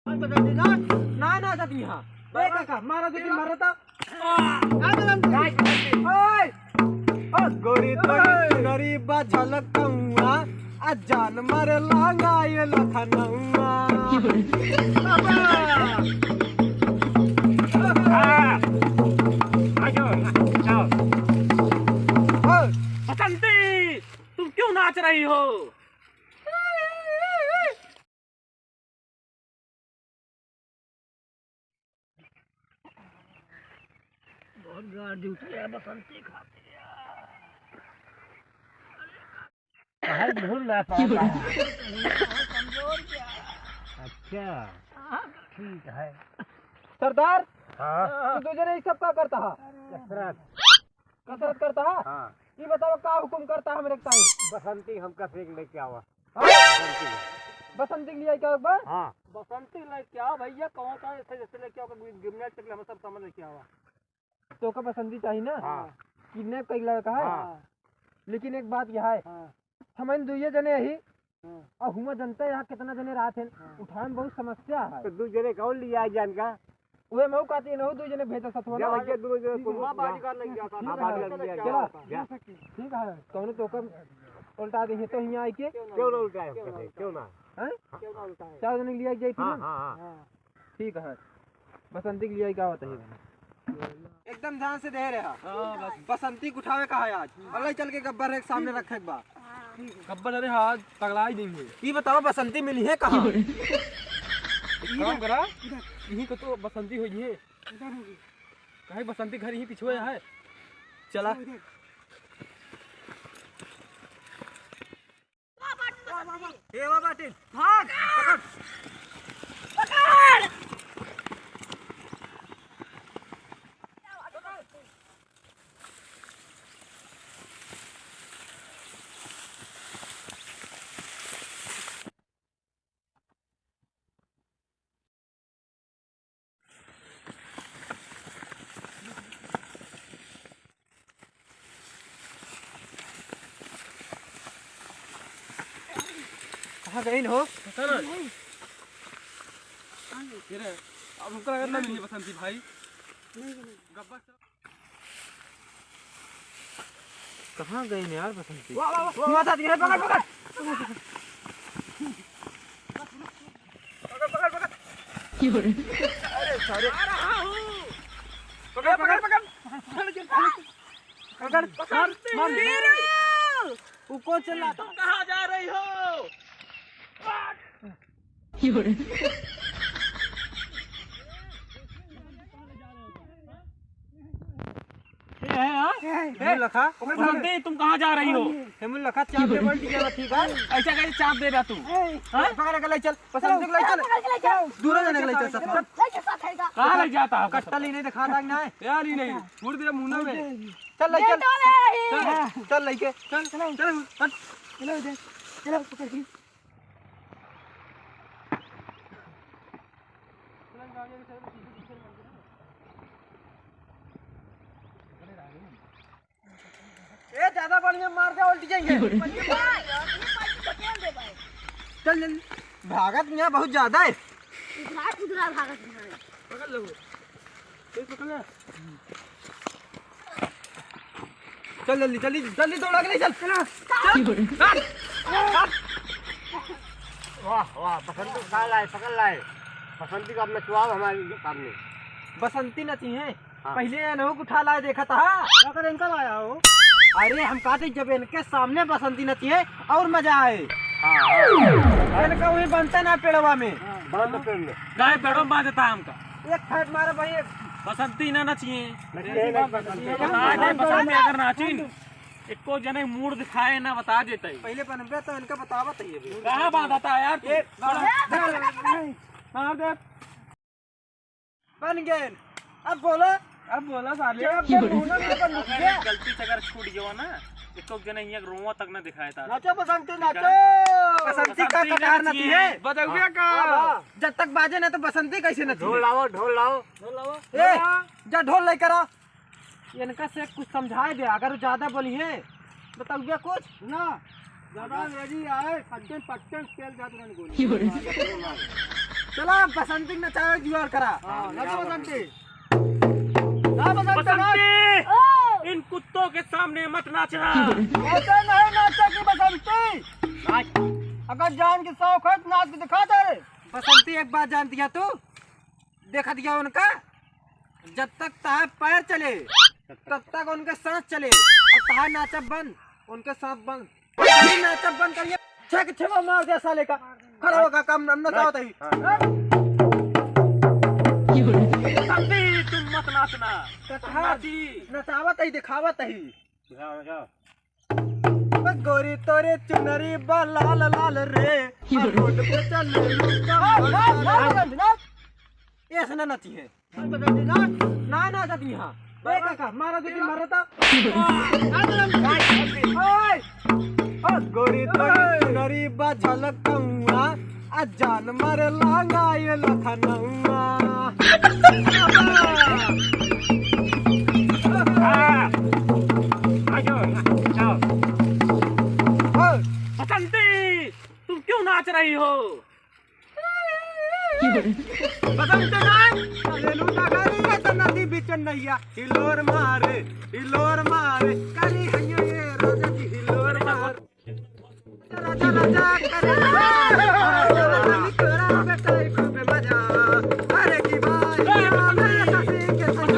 ना ना जाती यहाँ ए काका मारा तो तीन मारा था ओए ओ गोरी तोरी गरीबा झलकऊआ आ जान मारे लांगा ये लखनऊआ बसंती तुम क्यों नाच रही हो? बहुत गाड़ी उठी है बसंती खाती है भूल रहा था कमजोर क्या? अच्छा ठीक है सरदार हाँ तू तुझे नहीं सब का करता है कसरत करता है हाँ ये बताओ का हुक्म करता है मेरे टाइम बसंती हम कसे लेके आवा बसंती लिया क्या एक बार हाँ बसंती लेके आओ भैया कौन सा ऐसे जैसे लेके आओ गिरने तक हम सब सामान लेके आवा तो का बसंती चाहिए ना हाँ किडनैप कर लगा है हाँ लेकिन एक बात यह है हाँ हम दुइये जने ही हाँ। और हुआ जनता यहाँ कितना जने रात है उठाने में बहुत समस्या है तो दू जने कौन लिया जान का वे मऊ कहती है ना दू जने भेजा सतवा जा ना भैया दू जने को बाजीगर लग गया था बाजीगर लग गया चला ठीक है कौन तो कब उल्टा दे तो यहाँ आई के क्यों ना उल्टाए क्यों ना हैं क्यों ना उल्टाए चार जने लिया जाई थी हाँ ना हाँ ठीक है बसंती के लिए क्या होता है एकदम ध्यान से दे रहा बस बसंती उठावे का है आज अल्लाह चल के गब्बर एक सामने रखे एक बार गब्बर अरे हाथ पगला ही देंगे ये बताओ बसंती मिली है कहाँ काम करा यहीं को तो बसंती हुई है कहीं बसंती घर यहीं पिछुए है चला ए बाबा टिल भाग पकड़ पकड़ कहाँ गई हो पता नहीं अब हमको लगा ना मिली बसंती भाई गब्बर कहाँ गई ने यार बसंती वाह था दिया पकड़ पकड़ पकड़ पकड़ क्यों रे अरे सारे आ रहा हूं पकड़ पकड़ पकड़ पकड़ मार मेरा ऊपर चला तुम कहाँ जा रही हो क्यों रे लखा बसंती तुम कहाँ जा रही हो? हेमुल लखा चाप दे बल्टी जावा ठीक है ऐसा कैसे चाप दे रहा तू? पकड़ के ले चल बसंती को ले चल दूर जाने के ले चल सब कहाँ ले जाता है? कट्टा ही नहीं दिखा दाग ना है यार ही नहीं मुड़ तेरा मुंह में चल ले चल चल लेके चल चल चलो चलो पकड़ के ए ज्यादा बढ़िया मार दे उल्टी जाएंगे चल चल भागत यहाँ बहुत ज्यादा है पकड़ लो पकड़ ले चल जल्दी जल्दी जल्दी दौड़ा के ले चल वाह वाह बसंती खा लाए पकड़ लाए बसंती का अपना चुआव हमारे सामने बसंती नची है हाँ। पहले अनहु को उठा लाए देखा था अगर इनका आया हो अरे हम कहते जब इनके सामने बसंती नची है और मजा आए इनका वही बनता ना पेड़वा में गाय पेड़ों बांध देता है हमका एक फैट मारे भाई बसंती ना नचिए बसंती अगर नाचिन एको जने मूड दिखाए ना बता देते पहले पनपे तो इनका बतावत है ये कहाँ बांधता है यार मार दे बन गए अब बोला साले गलती से अगर छूट गया ना एको जने यहाँ रोवा तक ना दिखाया था नाचो बसंती नाचो बसंती का कटार नती है बदौगिया का जब तक बाजे ना तो बसंती कैसे नती ढोल लाओ ए जा ढोल लेकर आ इनका से कुछ समझाए दे अगर ज्यादा बोली है बताओ कुछ ना ज्यादा रेडी आए पट्टन तेल जाते चला बसंती नचावे जुआर करा। नचा बसंती। ना बसंती, इन कुत्तों के सामने मत नाचना। ऐसे नहीं नाचा की बसंती। अगर जान की शौक है तो नाच के दिखा दे। बसंती एक बात जानती है तू? देखा दिया उनका, जब तक तार पैर चले तब तक उनके सांस चले, और तार नाचब बंद उनके सांस बंद। नाचब बंद करिए, छक छवा मार दे साले का। खड़ा होगा काम न नचाओ तही। बसंती तुम मत नाचना। नचावत ही दिखावत ही। गोरी तोरे चुनरी बा लाल लाल रे, रोड पे चले ऐसे ना नची है। ना ना जाती यहाँ मारा दे मरता। गोरी तोरे चुनरी बा झलक कौआ, आ जान मर लांगा ये लखनऊआ। बसंती तुम क्यों नाच रही हो? बसंत नाच चलेलू डगरिया त नदी बीच नैया, हिलोर मारे करी हइयो ये राजा जी हिलोर मारे। चला चला जा करे तोरा बेटा खूब मजा। अरे की बात मैं ससी के संग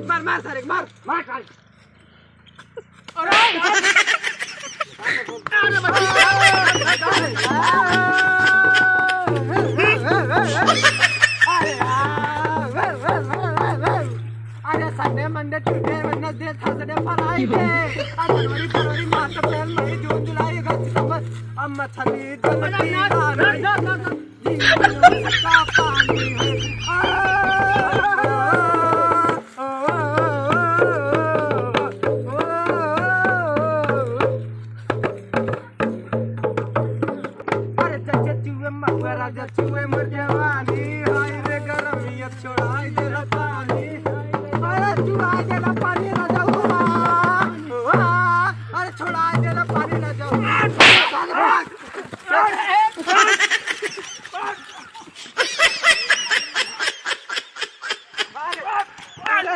मार मार सारे मार मार। अरे Sunday Monday Tuesday Wednesday Thursday Friday, जनवरी फरवरी मार्च अप्रैल मई जून जुलाई अगस्त सितंबर, अब मछली जलती का पानी है। राजा चुए मर जवानी, हाय रे गरमिया छोड़ाई दे ला पानी। अरे छुड़ाई दे ला पानी राजा हुआ, अरे छोड़ाई दे ला पानी राजा हुआ। अरे